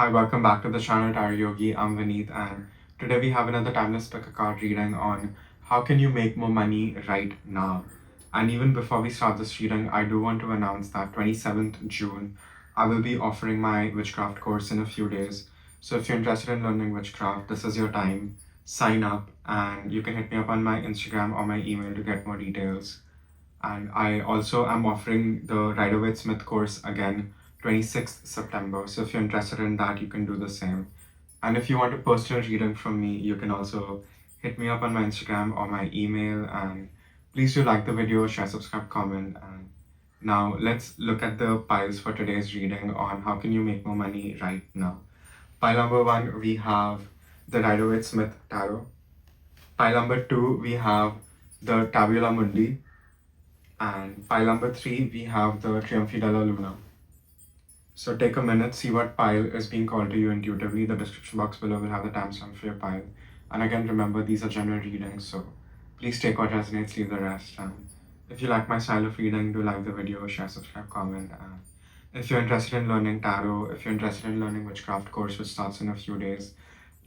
Hi, welcome back to the channel Tarot Yogi. I'm Vinit, and today we have another timeless pick a card reading on how can you make more money right now. And even before we start this reading, I do want to announce that 27th June, I will be offering my witchcraft course in a few days. So if you're interested in learning witchcraft, this is your time. Sign up, and you can hit me up on my Instagram or my email to get more details. And I also am offering the Rider-Waite-Smith course again, 26th September. So if you're interested in that, you can do the same. And if you want a personal reading from me, you can also hit me up on my Instagram or my email. And please do like the video, share, subscribe, comment. And now let's look at the piles for today's reading on how can you make more money right now. Pile number 1, we have the Rider-Waite-Smith Tarot. Pile number 2, we have the Tabula Mundi. And pile number 3, we have the Trionfi della Luna. So take a minute, see what pile is being called to you intuitively. The description box below will have the timestamp for your pile. And again, remember, these are general readings, so please take what resonates, leave the rest. And if you like my style of reading, do like the video, share, subscribe, comment. And if you're interested in learning tarot, if you're interested in learning witchcraft course, which starts in a few days,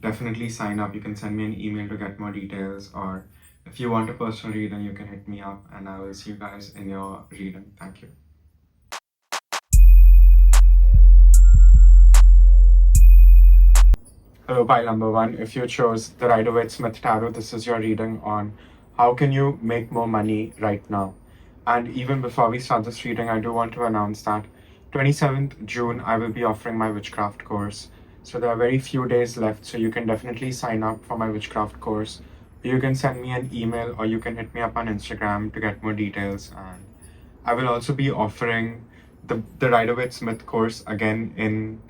definitely sign up. You can send me an email to get more details, or if you want a personal reading, you can hit me up, and I will see you guys in your reading. Thank you. Hello, pile number 1. If you chose the Rider-Waite-Smith Tarot, this is your reading on how can you make more money right now. And even before we start this reading, I do want to announce that 27th June, I will be offering my witchcraft course. So there are very few days left, so you can definitely sign up for my witchcraft course. You can send me an email or you can hit me up on Instagram to get more details. And I will also be offering the Rider-Waite-Smith course again in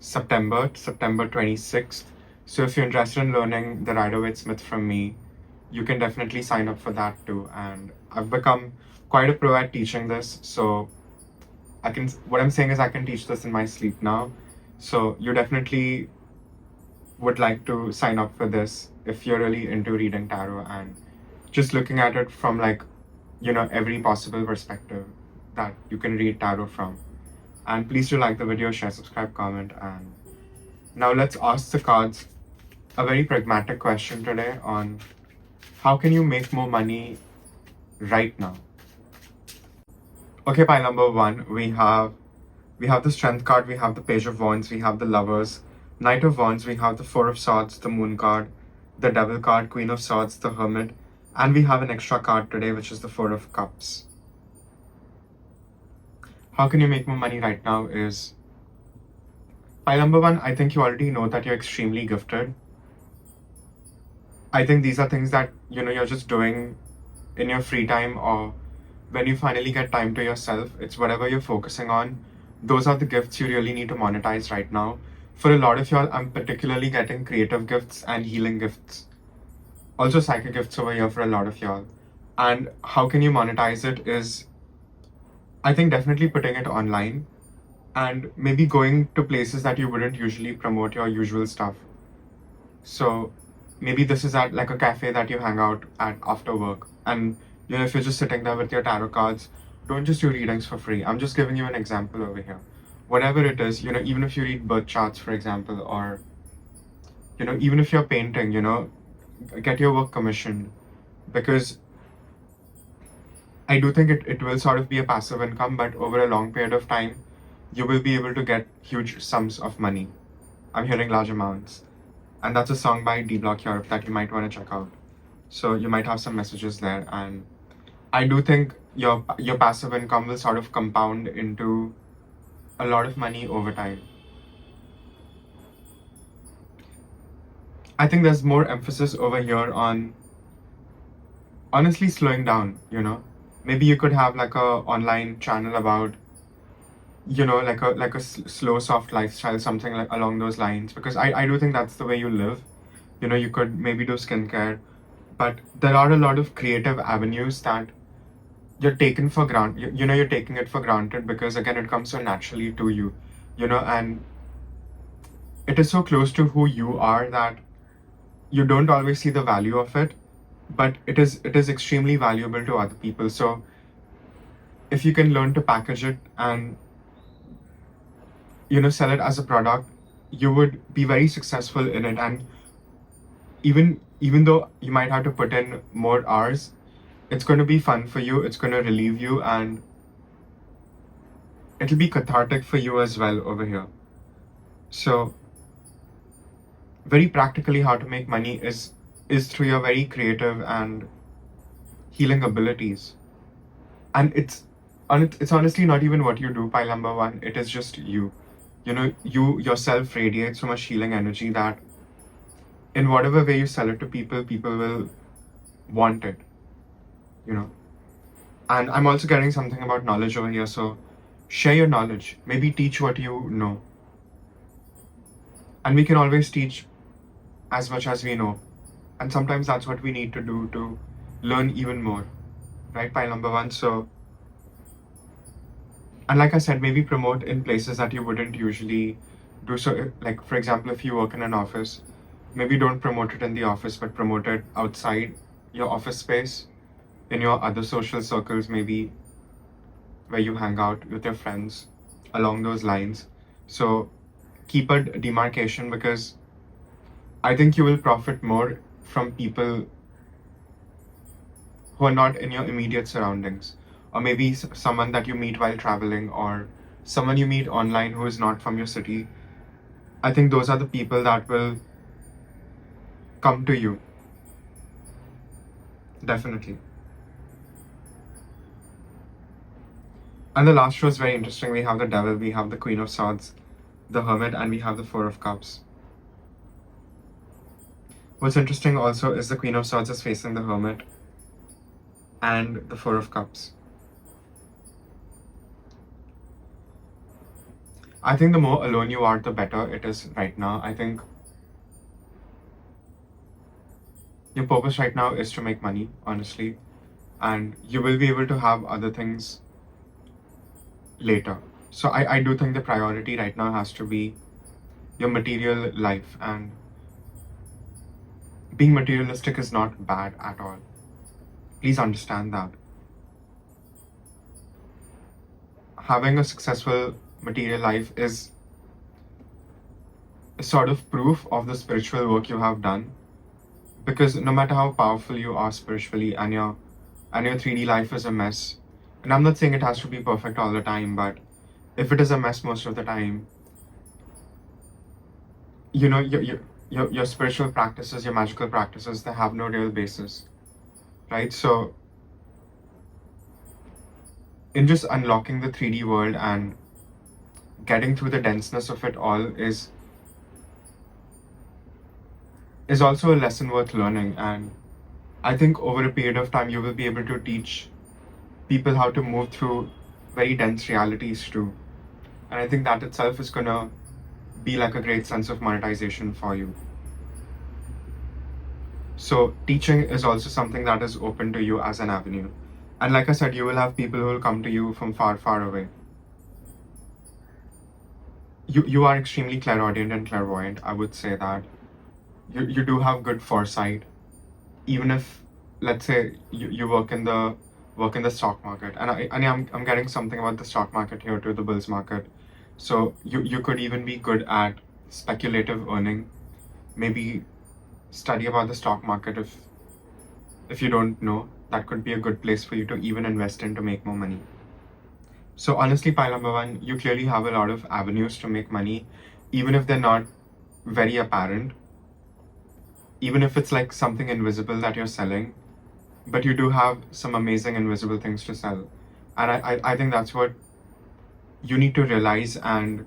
September 26th. So if you're interested in learning the Rider-Waite-Smith from me, you can definitely sign up for that too. And I've become quite a pro at teaching this, so what I'm saying is I can teach this in my sleep now. So you definitely would like to sign up for this if you're really into reading tarot and just looking at it from every possible perspective that you can read tarot from. And please do like the video, share, subscribe, comment. And now let's ask the cards a very pragmatic question today on how can you make more money right now. Okay, pile number 1, we have the Strength card, we have the Page of Wands, we have the Lovers, Knight of Wands, we have the Four of Swords, the Moon card, the Devil card, Queen of Swords, the Hermit, and we have an extra card today, which is the Four of Cups. How can you make more money right now is pile number 1. I think you already know that you're extremely gifted. I think these are things that you're just doing in your free time, or when you finally get time to yourself. It's whatever you're focusing on. Those are the gifts you really need to monetize right now. For a lot of y'all, I'm particularly getting creative gifts and healing gifts. Also psychic gifts over here for a lot of y'all. And how can you monetize it is, I think, definitely putting it online and maybe going to places that you wouldn't usually promote your usual stuff. So maybe this is at like a cafe that you hang out at after work. And if you're just sitting there with your tarot cards, don't just do readings for free. I'm just giving you an example over here. Whatever it is, even if you read birth charts, for example, or even if you're painting, get your work commissioned, because I do think it will sort of be a passive income, but over a long period of time, you will be able to get huge sums of money. I'm hearing large amounts. And that's a song by D Block Europe that you might want to check out. So you might have some messages there. And I do think your passive income will sort of compound into a lot of money over time. I think there's more emphasis over here on honestly slowing down, Maybe you could have like a online channel about, like a slow, soft lifestyle, something like along those lines, because I do think that's the way you live. You could maybe do skincare, but there are a lot of creative avenues that you're taken for granted. You're taking it for granted because again, it comes so naturally to you, and it is so close to who you are that you don't always see the value of it, but it is extremely valuable to other people. So if you can learn to package it and sell it as a product, you would be very successful in it. And even though you might have to put in more hours, it's going to be fun for you, it's going to relieve you, and it'll be cathartic for you as well over here. So very practically, how to make money is through your very creative and healing abilities. And it's honestly not even what you do, pile number one. It is just you. You know, you yourself radiate so much healing energy that in whatever way you sell it to people, people will want it. You know. And I'm also getting something about knowledge over here. So share your knowledge. Maybe teach what you know. And we can always teach as much as we know. And sometimes that's what we need to do to learn even more. Right, pile number one. So, and like I said, maybe promote in places that you wouldn't usually do. So, like, for example, if you work in an office, maybe don't promote it in the office, but promote it outside your office space, in your other social circles, maybe where you hang out with your friends, along those lines. So, keep a demarcation, because I think you will profit more from people who are not in your immediate surroundings, or maybe someone that you meet while traveling, or someone you meet online who is not from your city. I think those are the people that will come to you. Definitely. And the last row is very interesting. We have the Devil, we have the Queen of Swords, the Hermit, and we have the Four of Cups. What's interesting also is the Queen of Swords is facing the Hermit and the Four of Cups. I think the more alone you are, the better it is right now. I think your purpose right now is to make money, honestly, and you will be able to have other things later. So I do think the priority right now has to be your material life, and being materialistic is not bad at all. Please understand that. Having a successful material life is a sort of proof of the spiritual work you have done, because no matter how powerful you are spiritually, and your 3D life is a mess, and I'm not saying it has to be perfect all the time, but if it is a mess most of the time, you know, your spiritual practices, your magical practices, they have no real basis, right? So in just unlocking the 3D world and getting through the denseness of it all is also a lesson worth learning. And I think over a period of time, you will be able to teach people how to move through very dense realities too. And I think that itself is gonna be like a great sense of monetization for you. So teaching is also something that is open to you as an avenue. And like I said, you will have people who will come to you from far, far away. You are extremely clairaudient and clairvoyant. I would say that you do have good foresight, even if, let's say, you work in the stock market. And I'm getting something about the stock market here too, the bulls market. So you could even be good at speculative earning. Maybe study about the stock market. If you don't know, that could be a good place for you to even invest in to make more money. So honestly, pile number one, you clearly have a lot of avenues to make money, even if they're not very apparent, even if it's like something invisible that you're selling, but you do have some amazing invisible things to sell. And I think that's what you need to realize, and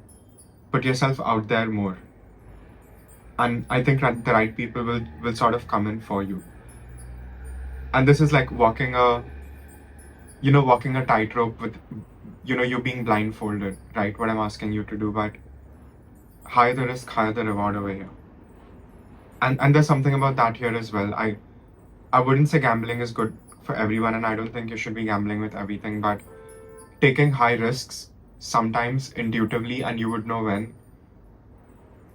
put yourself out there more. And I think that the right people will sort of come in for you. And this is like walking a tightrope with, you being blindfolded, right? What I'm asking you to do, but higher the risk, higher the reward over here. And there's something about that here as well. I wouldn't say gambling is good for everyone, and I don't think you should be gambling with everything, but taking high risks sometimes intuitively, and you would know when,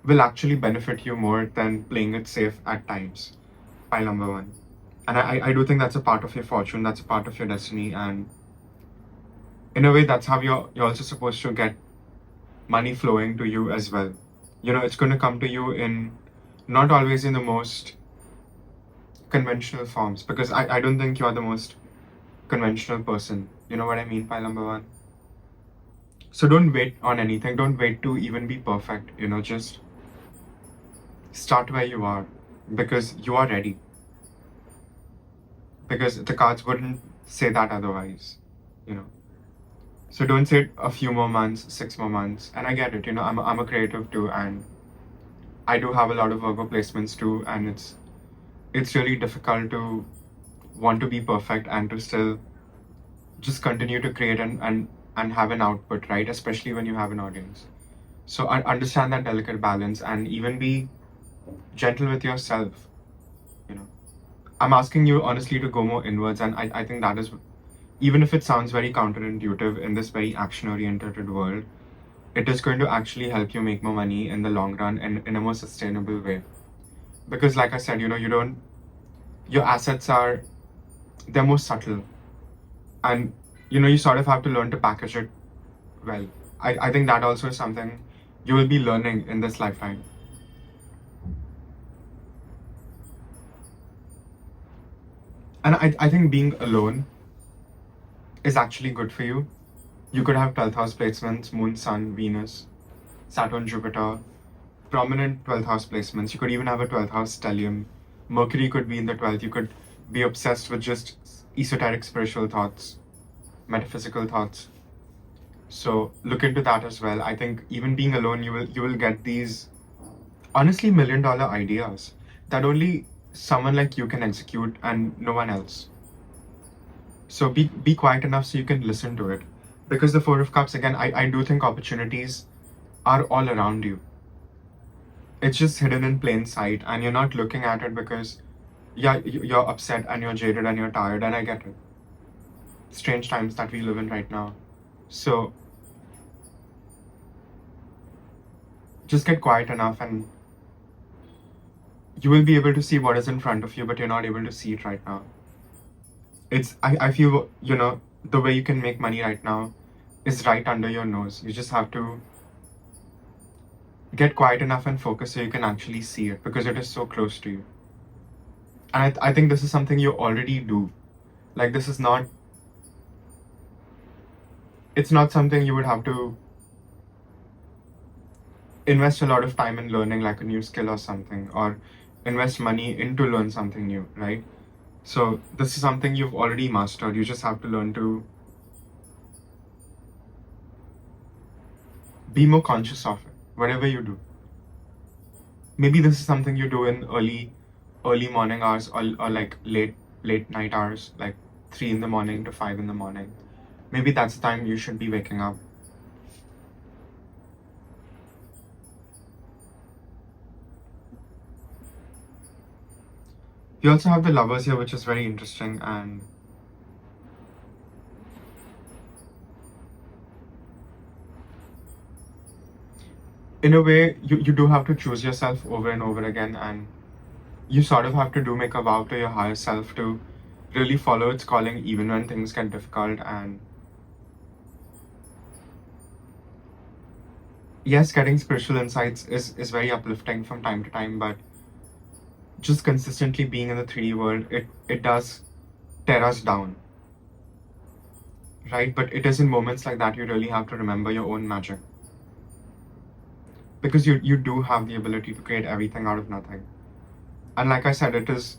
will actually benefit you more than playing it safe at times. Pile number one. And I do think that's a part of your fortune, that's a part of your destiny, and in a way, that's how you're also supposed to get money flowing to you as well. It's going to come to you in not always in the most conventional forms, because I don't think you're the most conventional person. You know what I mean, pile number one? So don't wait on anything. Don't wait to even be perfect. Just start where you are, because you are ready. Because the cards wouldn't say that otherwise. You know. So don't say a few more months, 6 more months. And I get it. I'm a creative too, and I do have a lot of Virgo placements too, and it's really difficult to want to be perfect and to still just continue to create and have an output, right? Especially when you have an audience. So understand that delicate balance and even be gentle with yourself. You know, I'm asking you honestly to go more inwards, and I think that is, even if it sounds very counterintuitive in this very action oriented world, it is going to actually help you make more money in the long run and in a more sustainable way. Because, like I said, your assets they're more subtle, and you sort of have to learn to package it well. I think that also is something you will be learning in this lifetime. And I think being alone is actually good for you. You could have 12th house placements, Moon, Sun, Venus, Saturn, Jupiter, prominent 12th house placements. You could even have a 12th house stellium. Mercury could be in the 12th. You could be obsessed with just esoteric spiritual thoughts, metaphysical thoughts. So look into that as well. I think even being alone, you will get these honestly $1 million ideas that only someone like you can execute and no one else. So be quiet enough so you can listen to it. Because the Four of Cups, again, I do think opportunities are all around you. It's just hidden in plain sight, and you're not looking at it because, yeah, you're upset and you're jaded and you're tired, and I get it. Strange times that we live in right now. So just get quiet enough and you will be able to see what is in front of you, but you're not able to see it right now. I feel, the way you can make money right now is right under your nose. You just have to get quiet enough and focus so you can actually see it, because it is so close to you. And I think this is something you already do. Like, this is not, it's not something you would have to invest a lot of time in learning, like a new skill or something, or invest money into learn something new, right? So this is something you've already mastered. You just have to learn to be more conscious of it, whatever you do. Maybe this is something you do in early morning hours, or like late night hours, like 3 in the morning to 5 in the morning. Maybe that's the time you should be waking up. You also have the Lovers here, which is very interesting, and in a way, you do have to choose yourself over and over again, and you sort of have to make a vow to your higher self to really follow its calling even when things get difficult. And yes, getting spiritual insights is very uplifting from time to time, but just consistently being in the 3D world, it does tear us down, right? But it is in moments like that you really have to remember your own magic, because you do have the ability to create everything out of nothing. And like I said, it is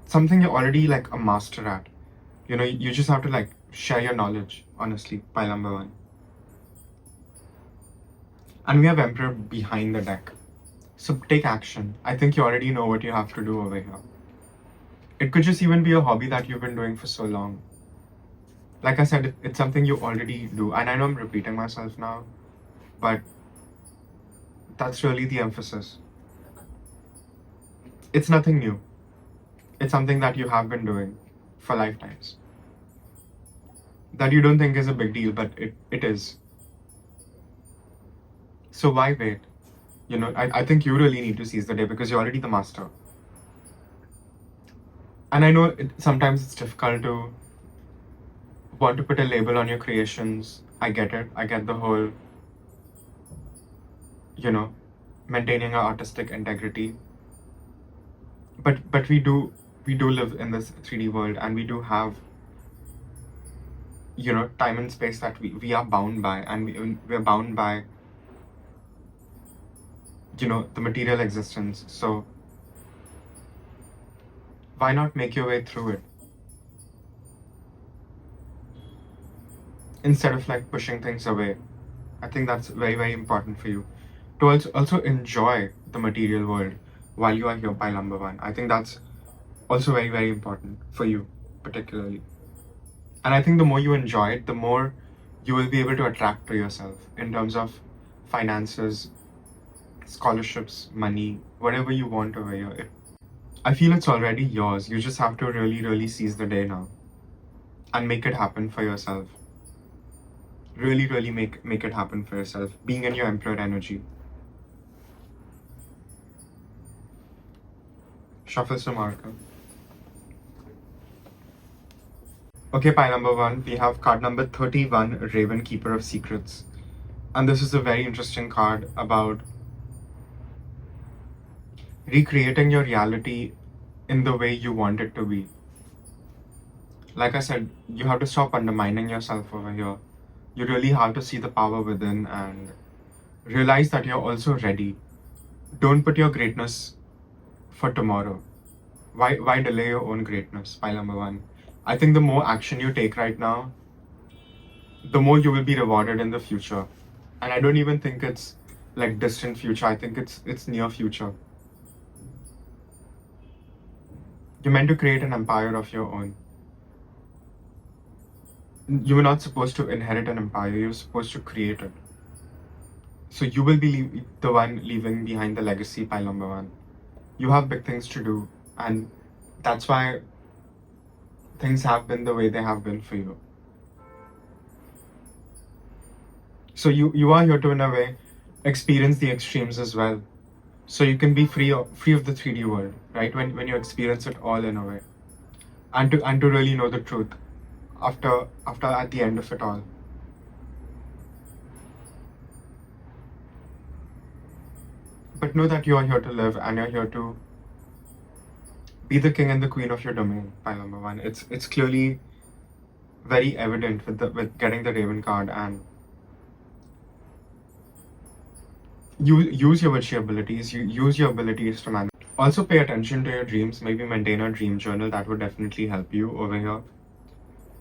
something you're already like a master at. You just have to like share your knowledge, honestly, pile number one. And we have Emperor behind the deck. So take action. I think you already know what you have to do over here. It could just even be a hobby that you've been doing for so long. Like I said, it's something you already do. And I know I'm repeating myself now, but that's really the emphasis. It's nothing new. It's something that you have been doing for lifetimes. That you don't think is a big deal, but it is. So why wait? I think you really need to seize the day, because you're already the master. And I know sometimes it's difficult to want to put a label on your creations. I get it. I get the whole you know, maintaining our artistic integrity. But we do live in this 3D world, and we do have, time and space that we are bound by, and we're bound by, the material existence. So why not make your way through it instead of like pushing things away? I think that's very, very important for you to also enjoy the material world while you are here, pile number one. I think that's also very, very important for you, particularly. And I think the more you enjoy it, the more you will be able to attract to yourself in terms of finances, scholarships, money, whatever you want over here. I feel it's already yours. You just have to really, really seize the day now and make it happen for yourself. Really, really make it happen for yourself. Being in your Emperor energy. Shuffle some marker. Okay, pile number one, we have card number 31, Raven, Keeper of Secrets. And this is a very interesting card about recreating your reality in the way you want it to be. Like I said, you have to stop undermining yourself over here. You really have to see the power within and realize that you're also ready. Don't put your greatness for tomorrow. Why delay your own greatness? Pile number one. I think the more action you take right now, the more you will be rewarded in the future. And I don't even think it's like distant future. I think it's near future. You're meant to create an empire of your own. You were not supposed to inherit an empire. You're supposed to create it. So you will be the one leaving behind the legacy, pile number one. You have big things to do, and that's why things have been the way they have been for you. So you are here to, in a way, experience the extremes as well. So you can be free of the 3D world, right? When you experience it all in a way, and to really know the truth after at the end of it all. But know that you are here to live, and you're here to be the king and the queen of your domain, pile number one. It's clearly very evident with getting the Raven card, and you use your witchy abilities, you use your abilities to manage. Also pay attention to your dreams, maybe maintain a dream journal. That would definitely help you over here.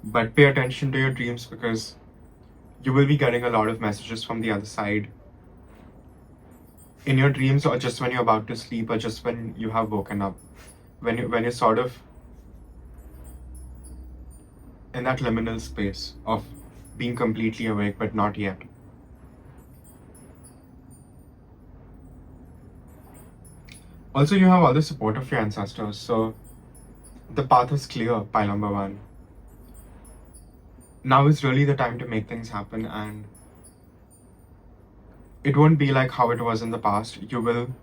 But pay attention to your dreams, because you will be getting a lot of messages from the other side in your dreams, or just when you're about to sleep, or just when you have woken up, when you're sort of in that liminal space of being completely awake but not yet. Also, you have all the support of your ancestors, so the path is clear, pile number one. Now is really the time to make things happen, and it won't be like how it was in the past. You will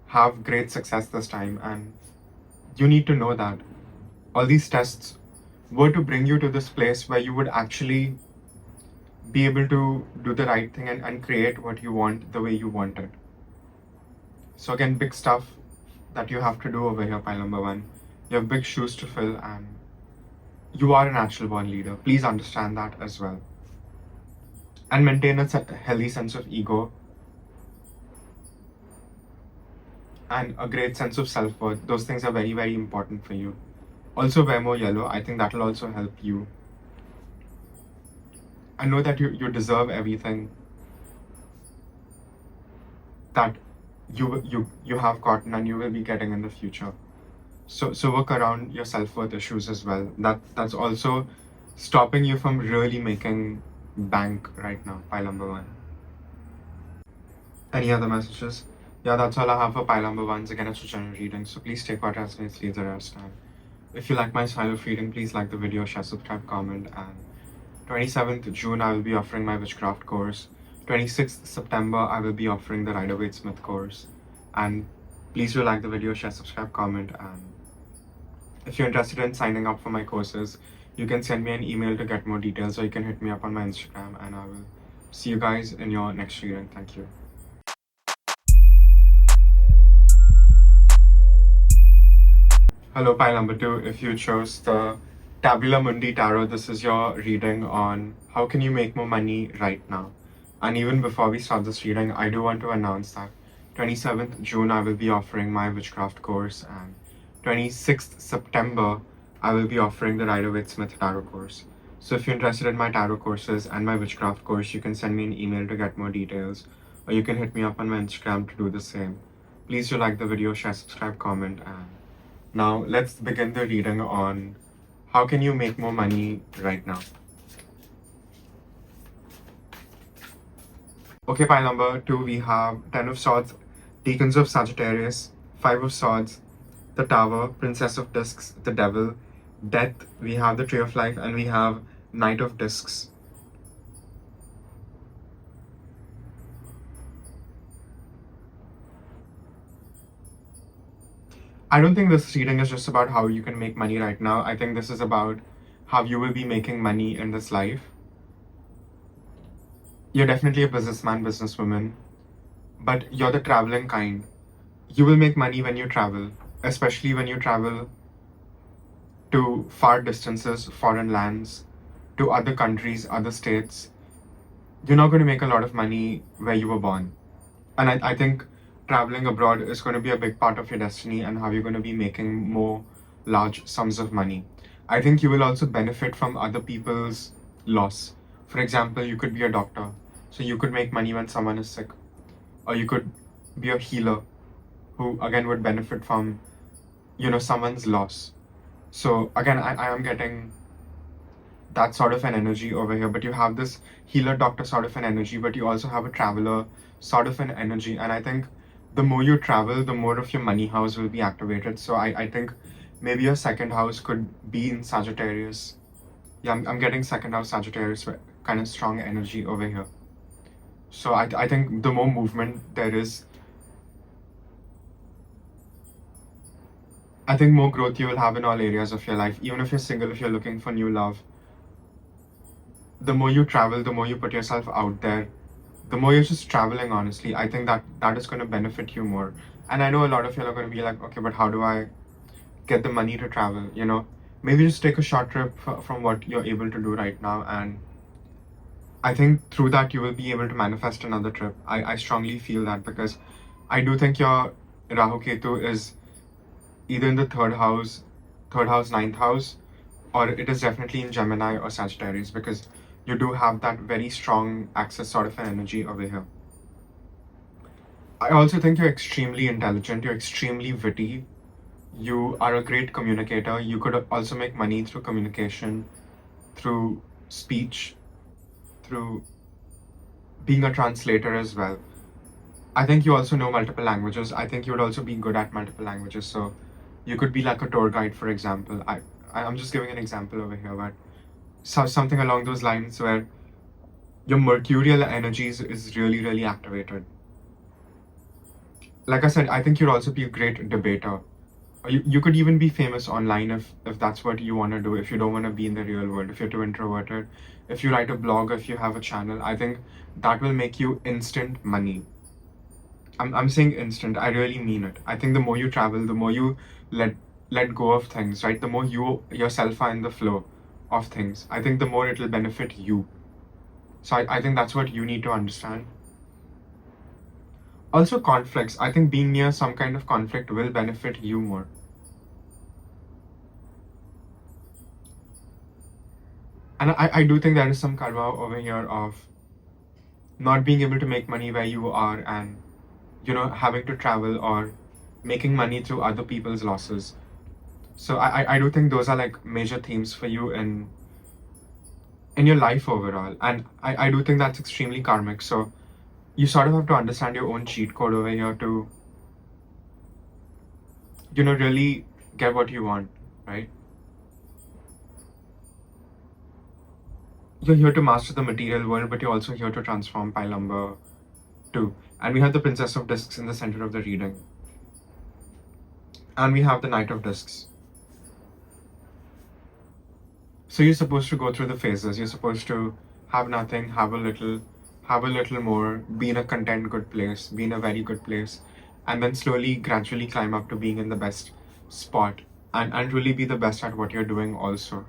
have great success this time, and you need to know that all these tests were to bring you to this place where you would actually be able to do the right thing and create what you want the way you want it. So again, big stuff that you have to do over here, pile number one. You have big shoes to fill, and you are a natural born leader. Please understand that as well. And maintain a healthy sense of ego and a great sense of self-worth. Those things are very, very important for you. Also wear more yellow. I think that will also help you. I know that you deserve everything that you have gotten and you will be getting in the future. So work around your self-worth issues as well. That's also stopping you from really making bank right now, pile number one. Any other messages? Yeah, that's all I have for pile number ones. Again, it's a general reading, so please take what resonates, leave the rest. And if you like my style of reading, please like the video, share, subscribe, comment. And 27th June, I will be offering my Witchcraft course. 26th September, I will be offering the Rider-Waite-Smith course. And please do like the video, share, subscribe, comment. And if you're interested in signing up for my courses, you can send me an email to get more details, or you can hit me up on my Instagram, and I will see you guys in your next reading. Thank you. Hello, pile number 2. If you chose the Tabula Mundi Tarot, this is your reading on how can you make more money right now. And even before we start this reading, I do want to announce that 27th June I will be offering my witchcraft course, and 26th September I will be offering the Rider-Waite-Smith Tarot course. So if you're interested in my tarot courses and my witchcraft course, you can send me an email to get more details, or you can hit me up on my Instagram to do the same. Please do like the video, share, subscribe, comment, and now let's begin the reading on how can you make more money right now. Okay, pile number 2, we have 10 of Swords, Deacons of Sagittarius, 5 of Swords, the Tower, Princess of Discs, the Devil, Death, we have the Tree of Life, and we have Knight of Discs. I don't think this reading is just about how you can make money right now. I think this is about how you will be making money in this life. You're definitely a businessman, businesswoman, but you're the traveling kind. You will make money when you travel, especially when you travel to far distances, foreign lands, to other countries, other states. You're not going to make a lot of money where you were born. And I think traveling abroad is going to be a big part of your destiny and how you're going to be making more large sums of money. I think you will also benefit from other people's loss. For example, you could be a doctor, so you could make money when someone is sick. Or you could be a healer who again would benefit from, someone's loss. So again, I am getting that sort of an energy over here, but you have this healer doctor sort of an energy, but you also have a traveler sort of an energy. And I think the more you travel, the more of your money house will be activated. So I think maybe your second house could be in Sagittarius. Yeah, I'm getting second house Sagittarius with kind of strong energy over here. So I think the more movement there is, I think more growth you will have in all areas of your life. Even if you're single, if you're looking for new love, the more you travel, the more you put yourself out there, the more you're just traveling, honestly, I think that is going to benefit you more. And I know a lot of you are going to be like, okay, but how do I get the money to travel? Maybe just take a short trip from what you're able to do right now. And I think through that, you will be able to manifest another trip. I strongly feel that, because I do think your Rahu Ketu is either in the third house, ninth house, or it is definitely in Gemini or Sagittarius, because you do have that very strong access sort of an energy over here. I also think you're extremely intelligent, you're extremely witty, you are a great communicator. You could also make money through communication, through speech, through being a translator as well. I think you also know multiple languages. I think you would also be good at multiple languages. So you could be like a tour guide, for example. I'm just giving an example over here, but something along those lines where your mercurial energies is really, really activated. Like I said, I think you'd also be a great debater. You could even be famous online if that's what you want to do, if you don't want to be in the real world, if you're too introverted, if you write a blog, if you have a channel. I think that will make you instant money. I'm saying instant, I really mean it. I think the more you travel, the more you let go of things, right? The more you yourself are in the flow of things, I think the more it will benefit you. So I think that's what you need to understand. Also, conflicts. I think being near some kind of conflict will benefit you more. And I do think there is some karma over here of not being able to make money where you are, and having to travel or making money through other people's losses. So I do think those are like major themes for you in your life overall. And I do think that's extremely karmic. So you sort of have to understand your own cheat code over here to really get what you want, right? You're here to master the material world, but you're also here to transform, pile number 2. And we have the Princess of Discs in the center of the reading. And we have the Knight of Discs. So you're supposed to go through the phases. You're supposed to have nothing, have a little more, be in a content good place, be in a very good place, and then slowly, gradually climb up to being in the best spot. and really be the best at what you're doing also.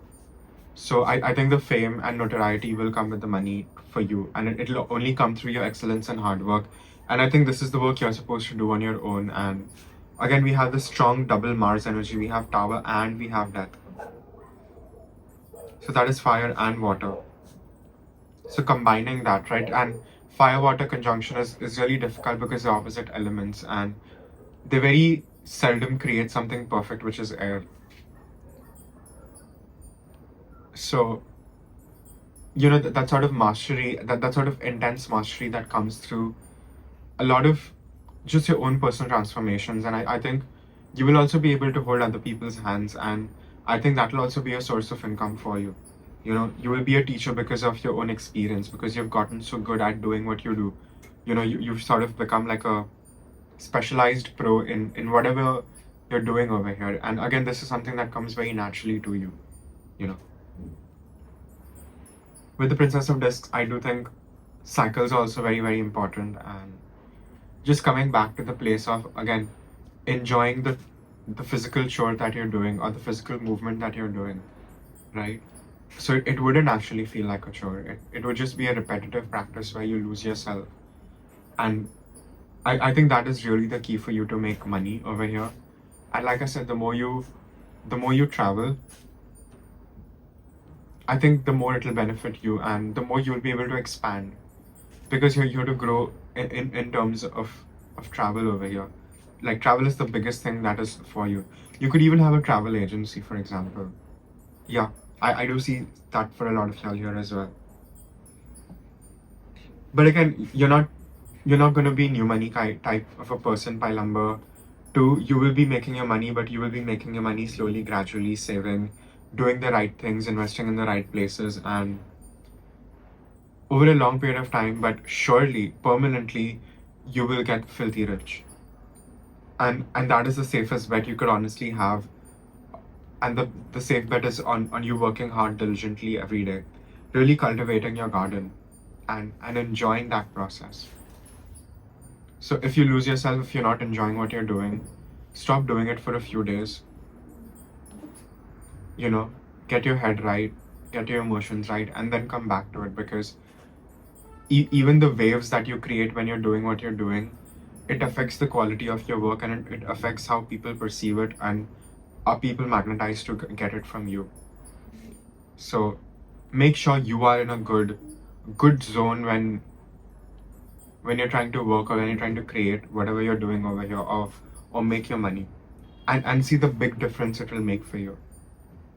So I think the fame and notoriety will come with the money for you, and it'll only come through your excellence and hard work. And I think this is the work you're supposed to do on your own. And again, we have the strong double Mars energy. We have Tower and we have Death. So that is fire and water. So combining that, right? And fire water conjunction is really difficult because they're opposite elements, and they very seldom create something perfect, which is air. So that sort of mastery, that sort of intense mastery that comes through a lot of just your own personal transformations. And I think you will also be able to hold other people's hands, and I think that will also be a source of income for you. You will be a teacher because of your own experience, because you've gotten so good at doing what you do. You've sort of become like a specialized pro in whatever you're doing over here. And again, this is something that comes very naturally to you. With the Princess of Discs, I do think cycles are also very, very important. And just coming back to the place of, again, enjoying the physical chore that you're doing, or the physical movement that you're doing, right? So it wouldn't actually feel like a chore. It would just be a repetitive practice where you lose yourself. And I think that is really the key for you to make money over here. And like I said, the more you travel, I think the more it'll benefit you, and the more you'll be able to expand, because you're here to grow in terms of travel over here. Like, travel is the biggest thing that is for you. You could even have a travel agency, for example. Yeah, I do see that for a lot of y'all here as well. But again, you're not going to be new money type of a person by number two. You will be making your money, but you will be making your money slowly, gradually, saving, doing the right things, investing in the right places, and over a long period of time, but surely, permanently, you will get filthy rich. And that is the safest bet you could honestly have. And the safe bet is on you working hard diligently every day, really cultivating your garden, and enjoying that process. So if you lose yourself, if you're not enjoying what you're doing, stop doing it for a few days. Get your head right, get your emotions right, and then come back to it, because even the waves that you create when you're doing what you're doing, it affects the quality of your work, and it affects how people perceive it, and are people magnetized to get it from you. So make sure you are in a good zone when you're trying to work, or when you're trying to create whatever you're doing over here, or make your money, and see the big difference it will make for you.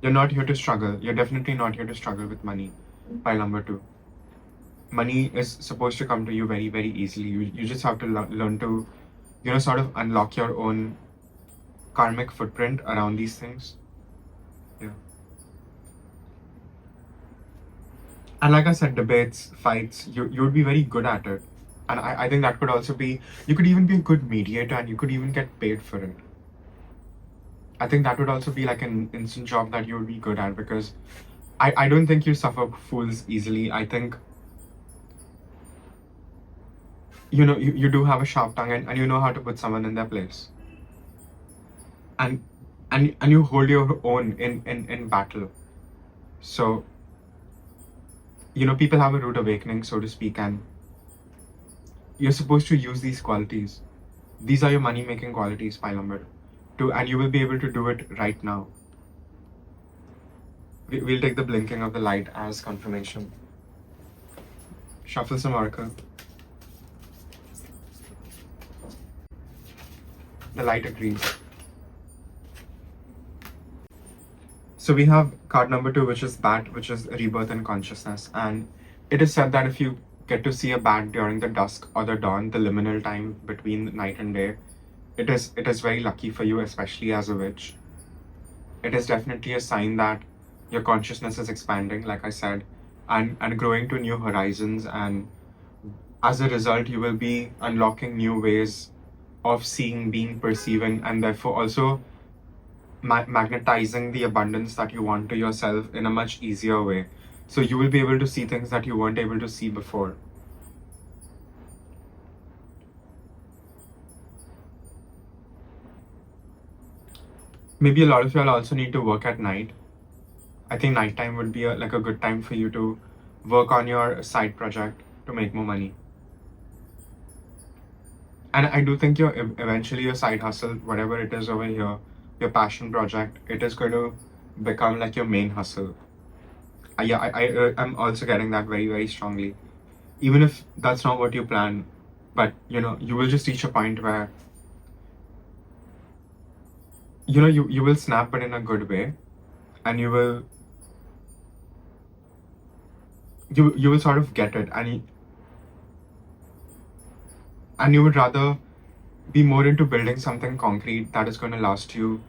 You're not here to struggle. You're definitely not here to struggle with money by number two. Money is supposed to come to you very, very easily. You just have to learn to, sort of unlock your own karmic footprint around these things. Yeah. And like I said, debates, fights, you would be very good at it. And I think that could also be, you could even be a good mediator, and you could even get paid for it. I think that would also be like an instant job that you would be good at, because I don't think you suffer fools easily. I think you do have a sharp tongue, and you know how to put someone in their place, and you hold your own in battle. So people have a rude awakening, so to speak, and you're supposed to use these qualities. These are your money making qualities, pile number two, and you will be able to do it right now. We'll take the blinking of the light as confirmation. Shuffle some oracle. The light agrees. So we have card number two, which is Bat, which is rebirth and consciousness. And it is said that if you get to see a bat during the dusk or the dawn, the liminal time between night and day, it is very lucky for you, especially as a witch. It is definitely a sign that your consciousness is expanding, like I said, and growing to new horizons. And as a result, you will be unlocking new ways of seeing, being, perceiving, and therefore also magnetizing the abundance that you want to yourself in a much easier way. So you will be able to see things that you weren't able to see before. Maybe a lot of y'all also need to work at night. I think nighttime would be like a good time for you to work on your side project to make more money. And I do think eventually your side hustle, whatever it is over here, your passion project, it is going to become like your main hustle. I'm also getting that very, very strongly. Even if that's not what you plan, but you will just reach a point where you will snap, but in a good way, and you will sort of get it, and you would rather be more into building something concrete that is going to last you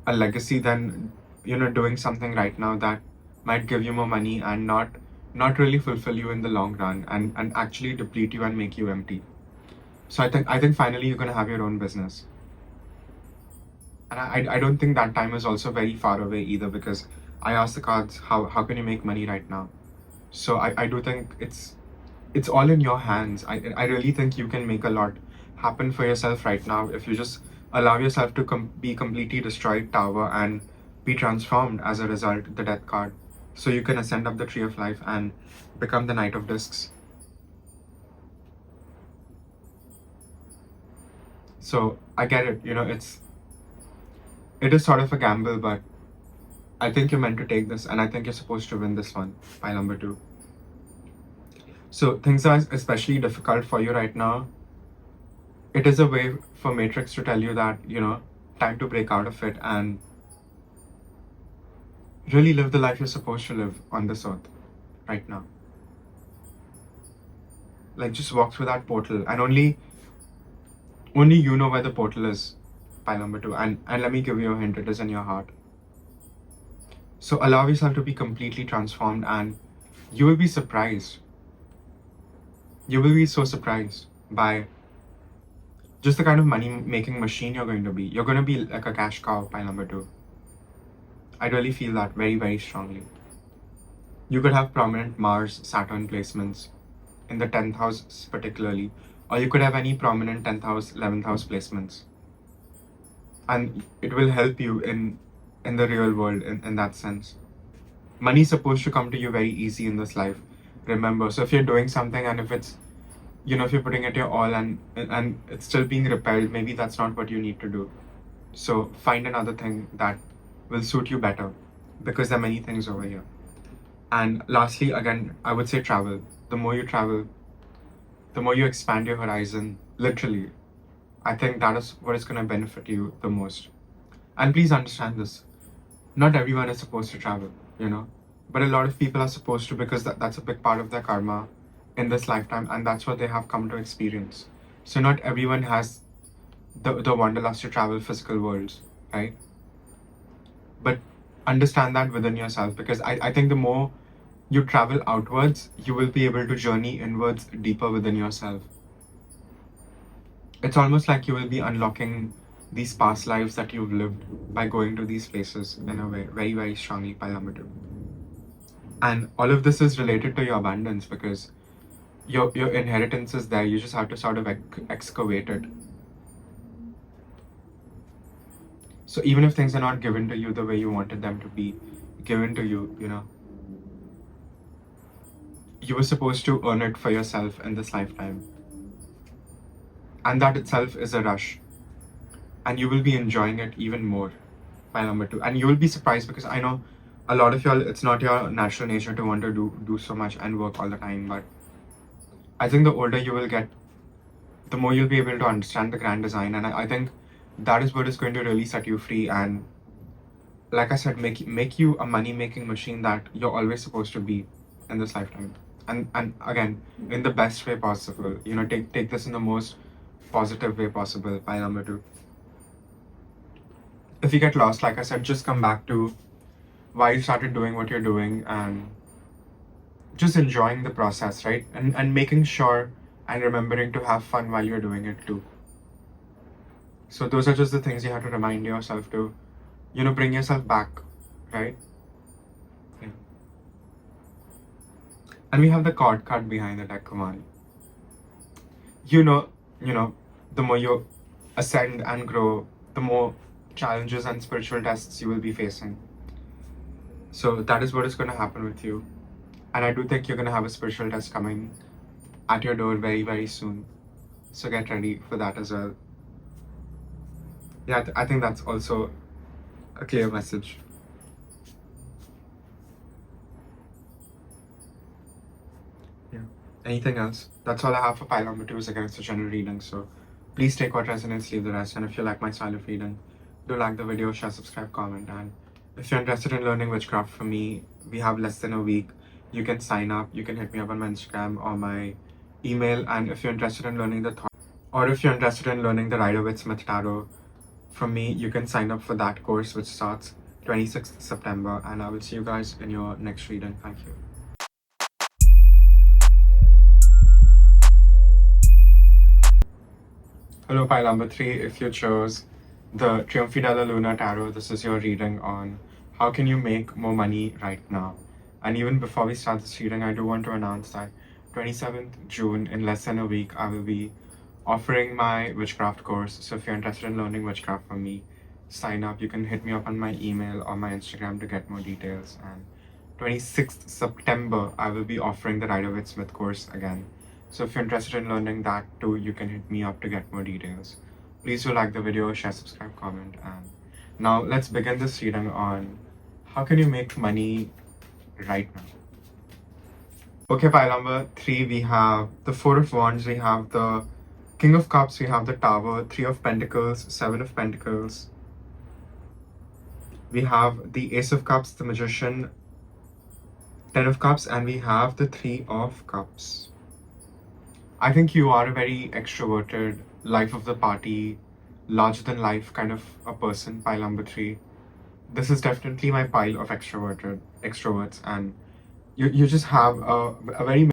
a legacy than doing something right now that might give you more money and not really fulfill you in the long run, and actually deplete you and make you empty. So I think finally you're going to have your own business. And I don't think that time is also very far away either, because I asked the cards, how can you make money right now? So I do think it's all in your hands. I really think you can make a lot happen for yourself right now if you just allow yourself to be completely destroyed tower and be transformed as a result, the death card. So you can ascend up the tree of life and become the Knight of Discs. So I get it, it is sort of a gamble, but I think you're meant to take this, and I think you're supposed to win this one, pile number 2. So things are especially difficult for you right now. It is a way for Matrix to tell you that, time to break out of it and really live the life you're supposed to live on this earth right now. Like, just walk through that portal, and only you know where the portal is, pile number 2. And let me give you a hint, it is in your heart. So allow yourself to be completely transformed, and you will be surprised. You will be so surprised by just the kind of money-making machine you're going to be. You're going to be like a cash cow, pile number 2. I really feel that very, very strongly. You could have prominent Mars, Saturn placements in the 10th house particularly, or you could have any prominent 10th house, 11th house placements. And it will help you in the real world in that sense. Money is supposed to come to you very easy in this life, remember. So if you're doing something, and if it's, if you're putting it your all and it's still being repelled, maybe that's not what you need to do. So find another thing that will suit you better, because there are many things over here. And lastly, again, I would say travel. The more you travel, the more you expand your horizon, literally. I think that is what is going to benefit you the most. And please understand this. Not everyone is supposed to travel, but a lot of people are supposed to, because that's a big part of their karma in this lifetime, and that's what they have come to experience. So not everyone has the wanderlust to travel physical worlds, right? But understand that within yourself, because I think the more you travel outwards, you will be able to journey inwards deeper within yourself. It's almost like you will be unlocking these past lives that you've lived by going to these places in a way, very, very strongly, pile number 2. And all of this is related to your abundance, because your inheritance is there. You just have to sort of excavate it. So even if things are not given to you the way you wanted them to be given to you, you were supposed to earn it for yourself in this lifetime. And that itself is a rush. And you will be enjoying it even more, pile number 2. And you will be surprised, because I know a lot of y'all, it's not your natural nature to want to do so much and work all the time. But I think the older you will get, the more you'll be able to understand the grand design. And I think that is what is going to really set you free. And like I said, make you a money-making machine that you're always supposed to be in this lifetime. And again, in the best way possible. Take this in the most positive way possible, pile number 2. If you get lost, like I said, just come back to why you started doing what you're doing, and just enjoying the process, right? And making sure and remembering to have fun while you're doing it too. So those are just the things you have to remind yourself to, bring yourself back, right? Yeah. And we have the card behind the deck, Kumari. The more you ascend and grow, the more challenges and spiritual tests you will be facing. So that is what is going to happen with you. And I do think you're going to have a spiritual test coming at your door very, very soon. So get ready for that as well. Yeah, I think that's also a clear message. Yeah. Anything else? That's all I have for pile number 2 is against the general reading. So please take what resonates, leave the rest. And if you like my style of reading, do like the video, share, subscribe, comment. And if you're interested in learning witchcraft from me, we have less than a week. You can sign up. You can hit me up on my Instagram or my email. And if you're interested in learning if you're interested in learning the Rider-Waite Tarot from me, you can sign up for that course, which starts 26th September. And I will see you guys in your next reading. Thank you. Hello, pile number 3. If you chose the Trionfi della Luna Tarot, this is your reading on how can you make more money right now. And even before we start this reading, I do want to announce that 27th June, in less than a week, I will be offering my witchcraft course. So if you're interested in learning witchcraft from me, sign up. You can hit me up on my email or my Instagram to get more details. And 26th September, I will be offering the Rider-Waite course again. So if you're interested in learning that too, you can hit me up to get more details. Please do like the video, share, subscribe, comment. And now let's begin this reading on how can you make money right now. Okay, pile number 3, we have the 4 of Wands, we have the King of Cups, we have the Tower, 3 of Pentacles, 7 of Pentacles. We have the Ace of Cups, the Magician, 10 of Cups, and we have the 3 of Cups. I think you are a very extroverted, life of the party, larger than life kind of a person, pile number 3. This is definitely my pile of extroverts, and you just have a very...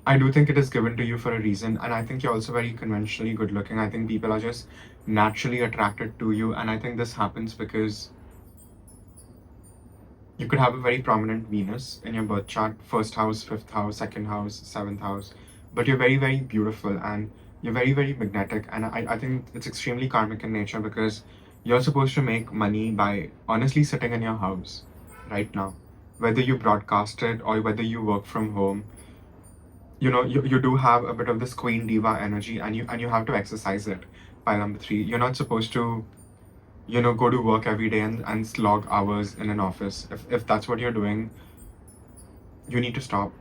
I do think it is given to you for a reason, and I think you're also very conventionally good looking. I think people are just naturally attracted to you, and I think this happens because you could have a very prominent Venus in your birth chart, 1st house, 5th house, 2nd house, 7th house, but you're very, very beautiful and you're very, very magnetic. And I think it's extremely karmic in nature because you're supposed to make money by honestly sitting in your house right now. Whether you broadcast it or whether you work from home, you do have a bit of this queen diva energy, and you have to exercise it. Pile number 3, you're not supposed to go to work every day and slog hours in an office. If that's what you're doing, you need to stop,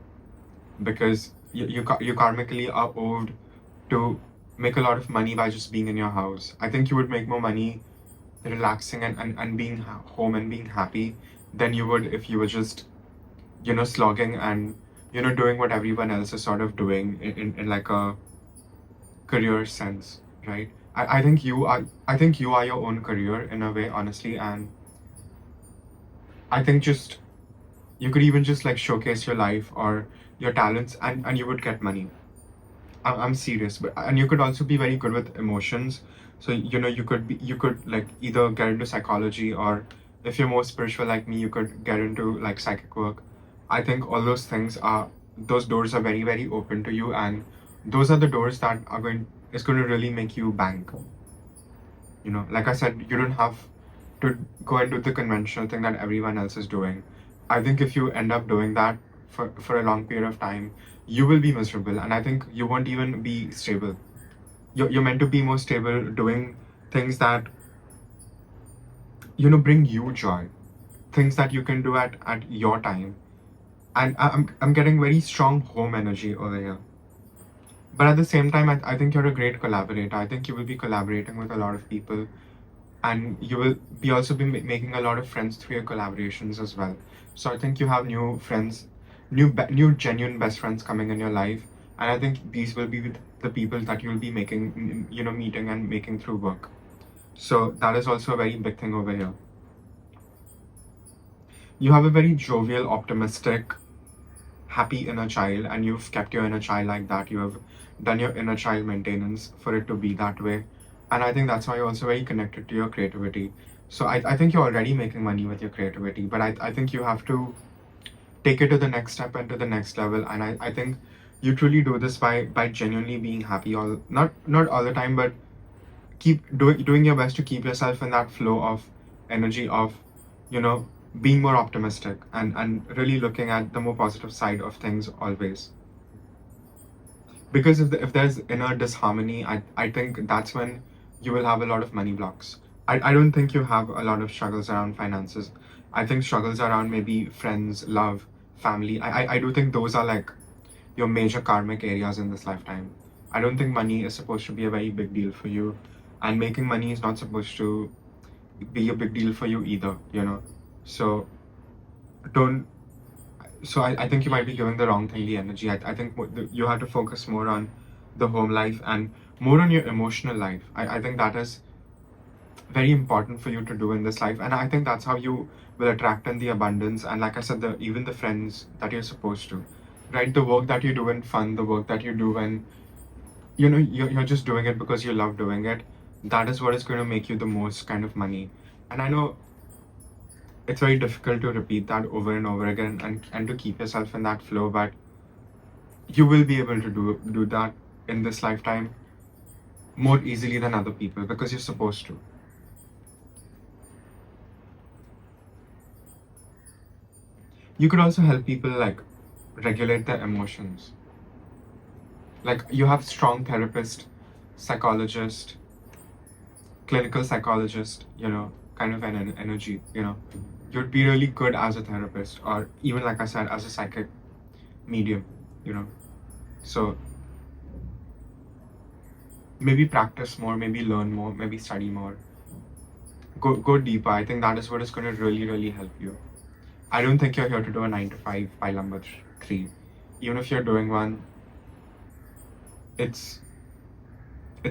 because you karmically are owed to make a lot of money by just being in your house. I think you would make more money relaxing and being home and being happy than you would if you were just slogging and doing what everyone else is sort of doing in like a career sense, right? I think you are your own career in a way, honestly, and I think just you could even just like showcase your life or your talents, and you would get money. I'm serious, and you could also be very good with emotions. So you could like either get into psychology, or if you're more spiritual like me, you could get into like psychic work. I think all those doors are very, very open to you, and those are the doors that is going to really make you bank. Like I said, you don't have to go and do the conventional thing that everyone else is doing. I think if you end up doing that for a long period of time, you will be miserable, and I think you won't even be stable. You're meant to be more stable doing things that bring you joy, things that you can do at your time. And I'm getting very strong home energy over here. But at the same time, I think you're a great collaborator. I think you will be collaborating with a lot of people, and you will be also be making a lot of friends through your collaborations as well. So I think you have new friends, new genuine best friends coming in your life, and I think these will be with the people that you'll be making, meeting and making through work. So that is also a very big thing over here. You have a very jovial, optimistic, happy inner child, and you've kept your inner child like that. You have done your inner child maintenance for it to be that way, and I think that's why you're also very connected to your creativity. So I think you're already making money with your creativity, but I think you have to take it to the next step and to the next level. And I think You truly do this by genuinely being happy, all not all the time, but keep doing your best to keep yourself in that flow of energy of, you know, being more optimistic and really looking at the more positive side of things always. Because if there's inner disharmony, I think that's when you will have a lot of money blocks. I don't think you have a lot of struggles around finances. I think struggles around maybe friends, love, family. I do think those are like your major karmic areas in this lifetime. I don't think money is supposed to be a very big deal for you, and making money is not supposed to be a big deal for you either, you know. So don't. So I think you might be giving the wrong thing the energy. I think you have to focus more on the home life and more on your emotional life. I think that is very important for you to do in this life, and I think that's how you will attract in the abundance. And like I said, even the friends that you're supposed to, right? The work that you do in fun, the work that you do when you know you're just doing it because you love doing it, that is what is going to make you the most kind of money. And I know it's very difficult to repeat that over and over again and to keep yourself in that flow, but you will be able to do that in this lifetime more easily than other people because you're supposed to. You could also help people like regulate their emotions. Like you have strong therapist, psychologist, clinical psychologist, you know, kind of an energy, you know. You'd be really good as a therapist or even like I said as a psychic medium, you know. So maybe practice more, maybe learn more, maybe study more. Go deeper. I think that is what is going to really help you. I don't think you're here to do a 9 to 5 pile number 3. Even if you're doing one, it's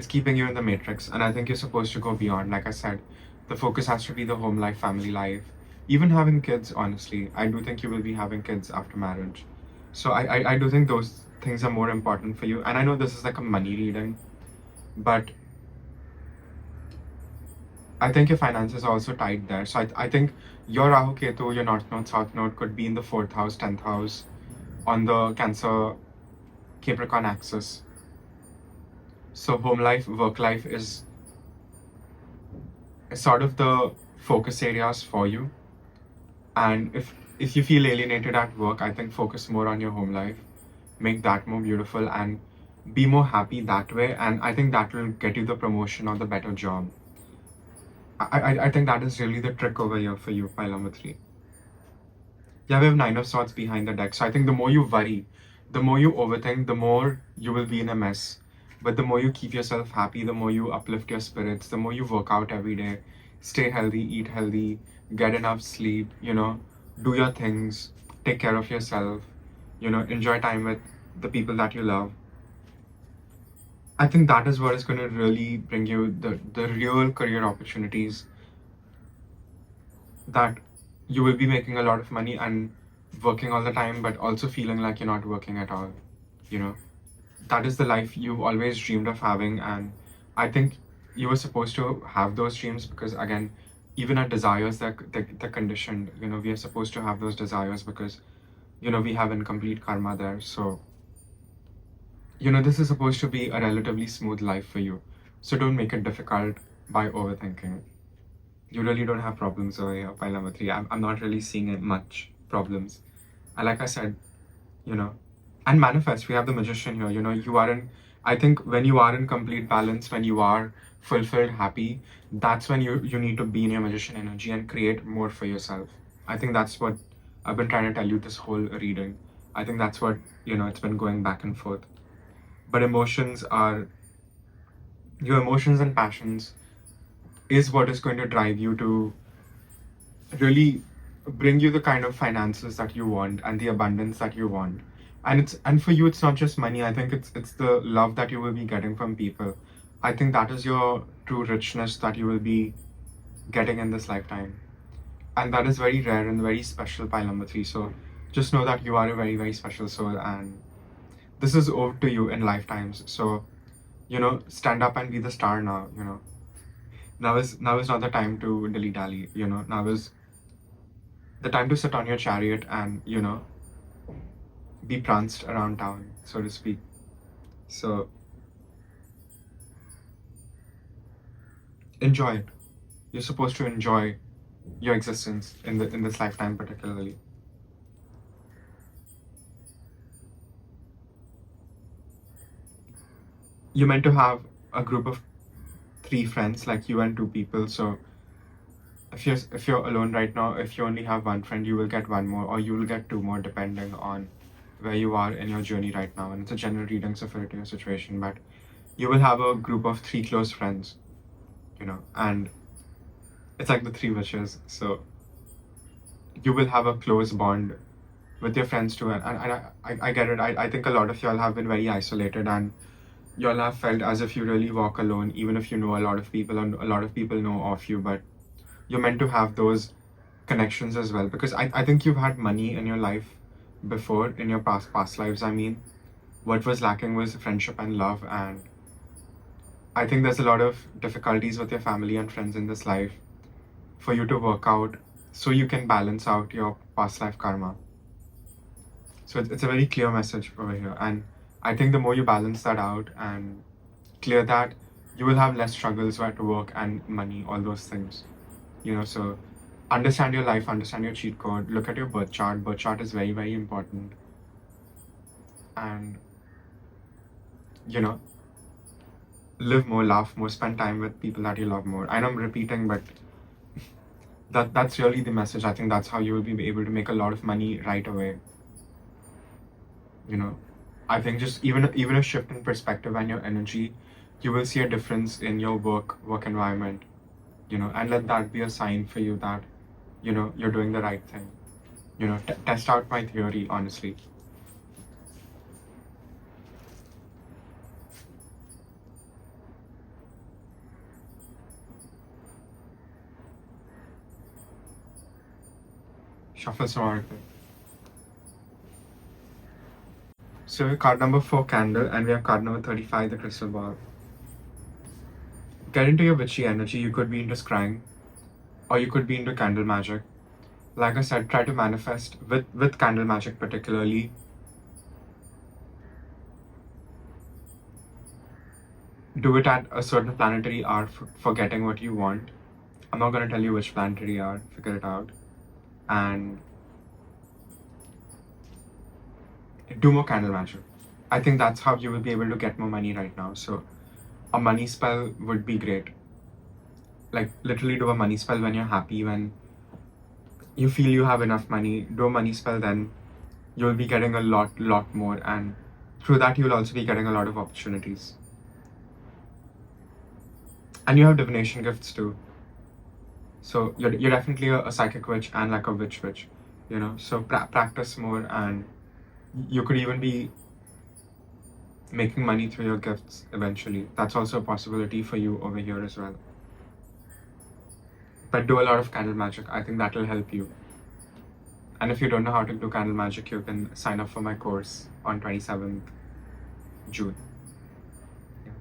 keeping you in the matrix, and I think you're supposed to go beyond. Like I said, the focus has to be the home life, family life, even having kids. Honestly, I do think you will be having kids after marriage, so I do think those things are more important for you. And I know this is like a money reading, but I think your finances are also tied there. So I think your Rahu Ketu, your North Node, South Node could be in the 4th house, 10th house, on the Cancer Capricorn axis. So home life, work life is sort of the focus areas for you. And if you feel alienated at work, I think focus more on your home life, make that more beautiful, and be more happy that way. And I think that will get you the promotion or the better job. I think that is really the trick over here for you, pile number 3. Yeah, we have 9 of Swords behind the deck. So I think the more you worry, the more you overthink, the more you will be in a mess. But the more you keep yourself happy, the more you uplift your spirits, the more you work out every day, stay healthy, eat healthy, get enough sleep, you know, do your things, take care of yourself, you know, enjoy time with the people that you love. I think that is what is going to really bring you the real career opportunities, that you will be making a lot of money and working all the time, but also feeling like you're not working at all, you know. That is the life you've always dreamed of having, and I think you were supposed to have those dreams because, again, even our desires, they're conditioned. You know, we are supposed to have those desires because, you know, we have incomplete karma there. So, you know, this is supposed to be a relatively smooth life for you. So don't make it difficult by overthinking. You really don't have problems over here, pile number 3. I'm not really seeing it much problems. And like I said, you know, and manifest. We have the magician here. You know, you are in, I think when you are in complete balance, when you are fulfilled, happy, that's when you need to be in your magician energy and create more for yourself. I think that's what I've been trying to tell you this whole reading. I think that's what, you know, it's been going back and forth. But emotions are, your emotions and passions is what is going to drive you to really bring you the kind of finances that you want and the abundance that you want. And for you it's not just money. I think it's the love that you will be getting from people. I think that is your true richness that you will be getting in this lifetime, and that is very rare and very special, pile number 3. So just know that you are a very special soul, and this is owed to you in lifetimes. So, you know, stand up and be the star now. You know, now is not the time to dilly dally. You know, now is the time to sit on your chariot and, you know, be pranced around town, so to speak. So enjoy it. You're supposed to enjoy your existence in this lifetime particularly. You're meant to have a group of 3 friends, like you and 2 people. So if you're alone right now, if you only have 1 friend, you will get 1 more, or you will get 2 more, depending on where you are in your journey right now. And it's a general reading, so for your situation, but you will have a group of 3 close friends, and it's like the 3 wishes. So you will have a close bond with your friends too. And I get it. I think a lot of y'all have been very isolated, and y'all have felt as if you really walk alone, even if you know a lot of people and a lot of people know of you. But you're meant to have those connections as well, because I think you've had money in your life before, in your past lives. I mean, what was lacking was friendship and love, and I think there's a lot of difficulties with your family and friends in this life for you to work out, so you can balance out your past life karma. So it's a very clear message over here, and I think the more you balance that out and clear that, you will have less struggles at work and money, all those things. So understand your life, understand your cheat code, look at your birth chart. Birth chart is very, very important. And live more, laugh more, spend time with people that you love more. I know I'm repeating, but that's really the message. I think that's how you will be able to make a lot of money right away. I think just even a shift in perspective and your energy, you will see a difference in your work environment, and let that be a sign for you that you're doing the right thing. Test out my theory, honestly. Shuffle some oracle. So we have card number 4, candle, and we have card number 35, the crystal ball. Get into your witchy energy. You could be into scrying, or you could be into candle magic. Like I said, try to manifest with candle magic particularly. Do it at a certain planetary hour for getting what you want. I'm not going to tell you which planetary hour, figure it out. And do more candle magic. I think that's how you will be able to get more money right now. So a money spell would be great. Like, literally do a money spell when you're happy, when you feel you have enough money. Do a money spell, then you'll be getting a lot more, and through that you'll also be getting a lot of opportunities. And you have divination gifts too. So you're definitely a psychic witch and like a witch. So practice more, and you could even be making money through your gifts eventually. That's also a possibility for you over here as well. But do a lot of candle magic. I think that will help you. And if you don't know how to do candle magic, you can sign up for my course on 27th June. Yeah.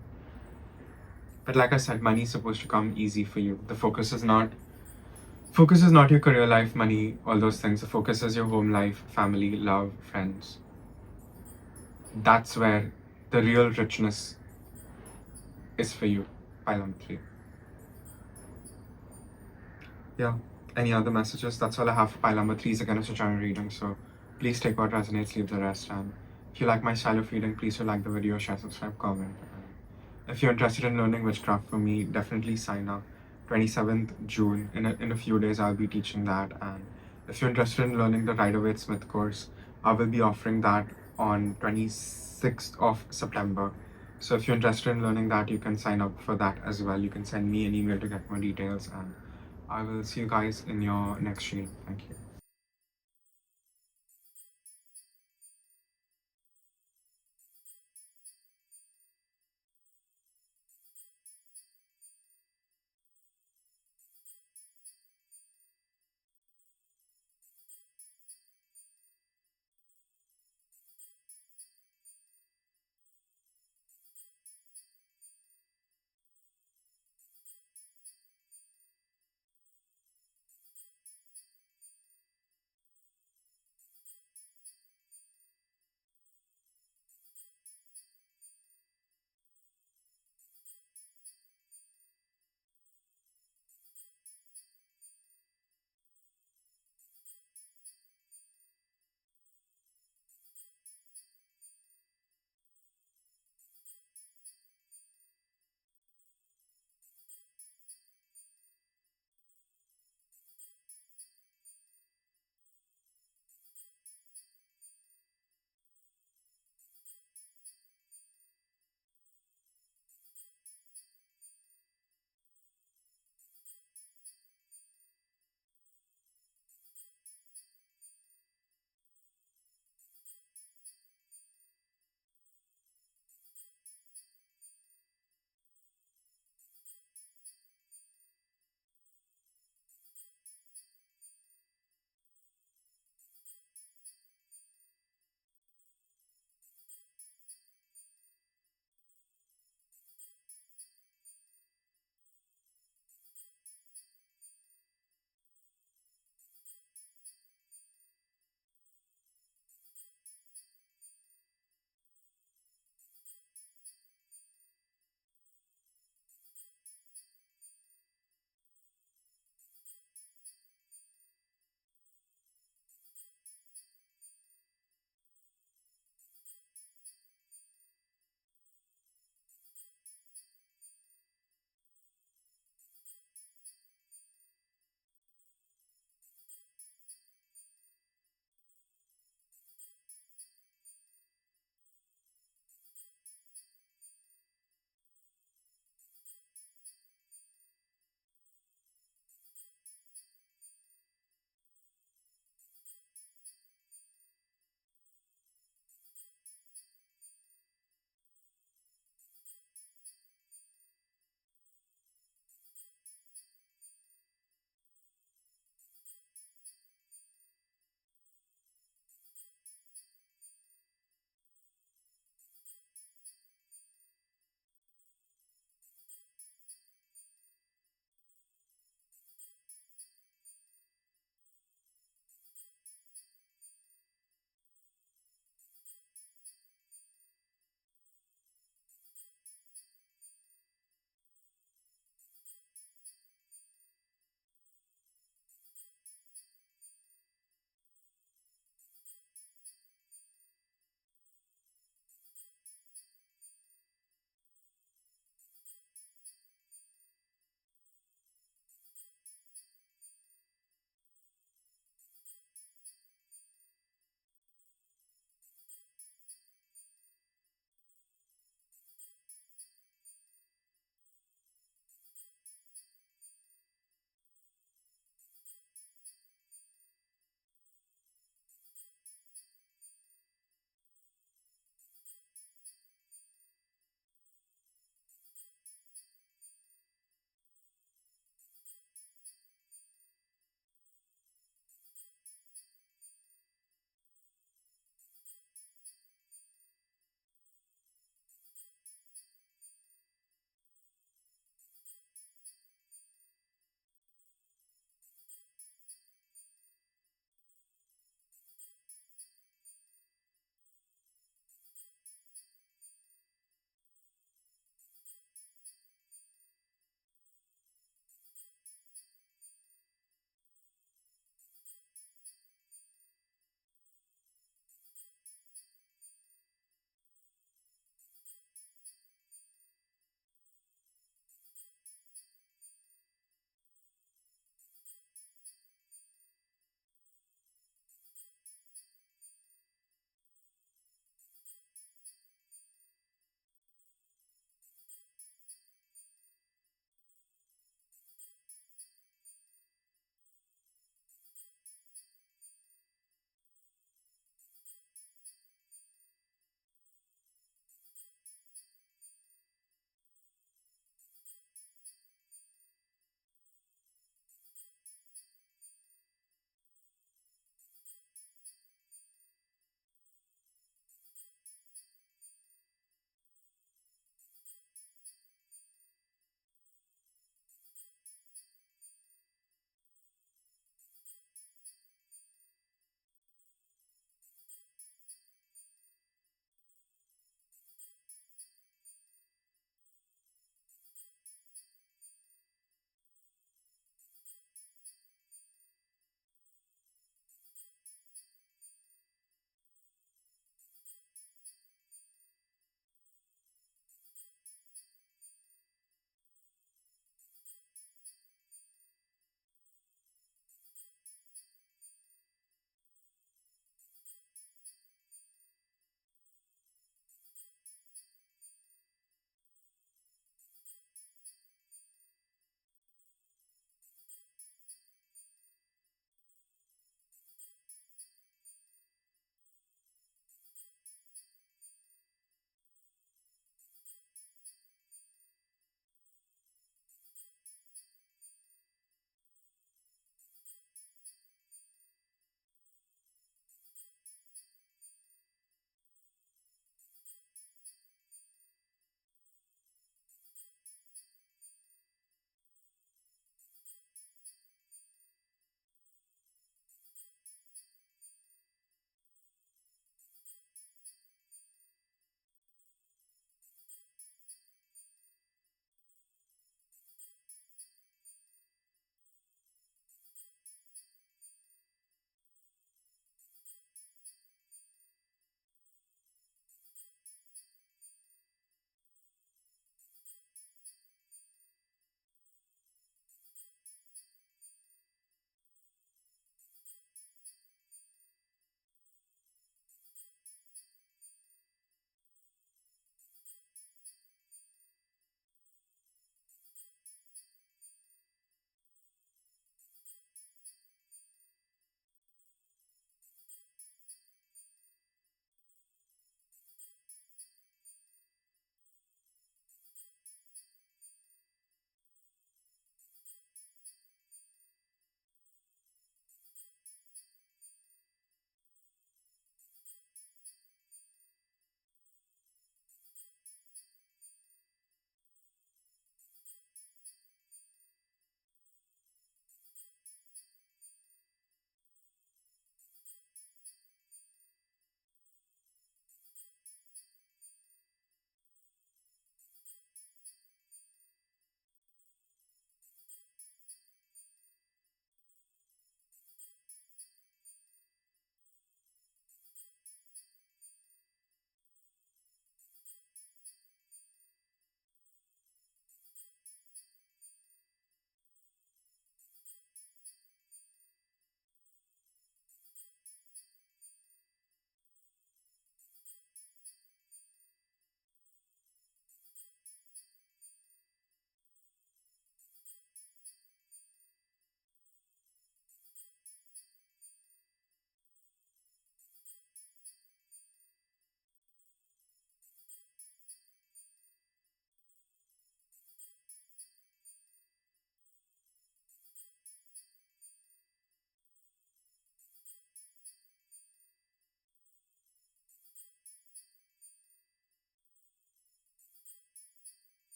But like I said, money is supposed to come easy for you. The focus is not your career life, money, all those things. The focus is your home life, family, love, friends. That's where the real richness is for you. Pile number 3. Yeah. Any other messages? That's all I have for pile number 3. Again, it's a general reading, so please take what resonates, leave the rest. And if you like my style of reading, please do like the video, share, subscribe, comment. And if you're interested in learning witchcraft from me, definitely sign up. 27th June, in a few days, I'll be teaching that. And if you're interested in learning the Rider-Waite Smith course, I will be offering that on 26th of September. So if you're interested in learning that, you can sign up for that as well. You can send me an email to get more details, and I will see you guys in your next stream. Thank you.